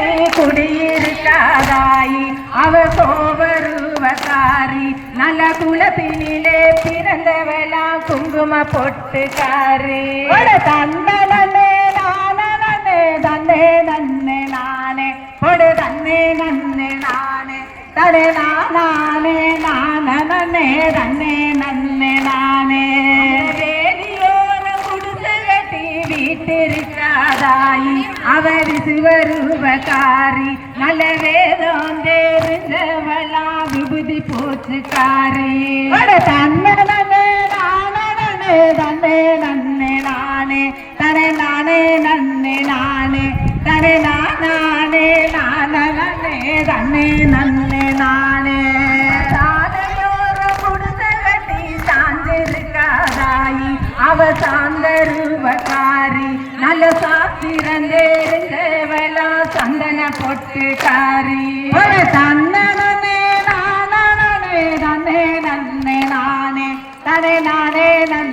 கட்டி குடியிருக்காதாயி அவ சோவருவக்காரி நல்ல குலத்தினிலே பிறந்தவளா குங்கும பொட்டுக்காரி தன்னே நானே தன்னே நன்னே நானே பொடு தன்னே நன்னே நானே தடே நானே நானே தன்னே நன்னே நானே வேலியோர குடிசை கட்டி வீட்டிருக்காதாயி அவர் சிவருவக்காரி நல்ல வேதம் தெரிஞ்சவளா விபூதி போச்சுக்காரி தன்னே நானே தன்னே நன்னே நானே தனே நானே நன்னே நானே தனே நானே நானே தன்னே நன்னே நானே சாலையோர குடிசை கட்டி சார்ந்திருக்காதாயி அவ சார்ந்தருவக்காரி நல்ல சாத்திரம் தெரிஞ்சவளா சந்தன பொட்டுக்காரி தன்னே நானே தன்னே நன்னே நானே தனே நானே நன்னே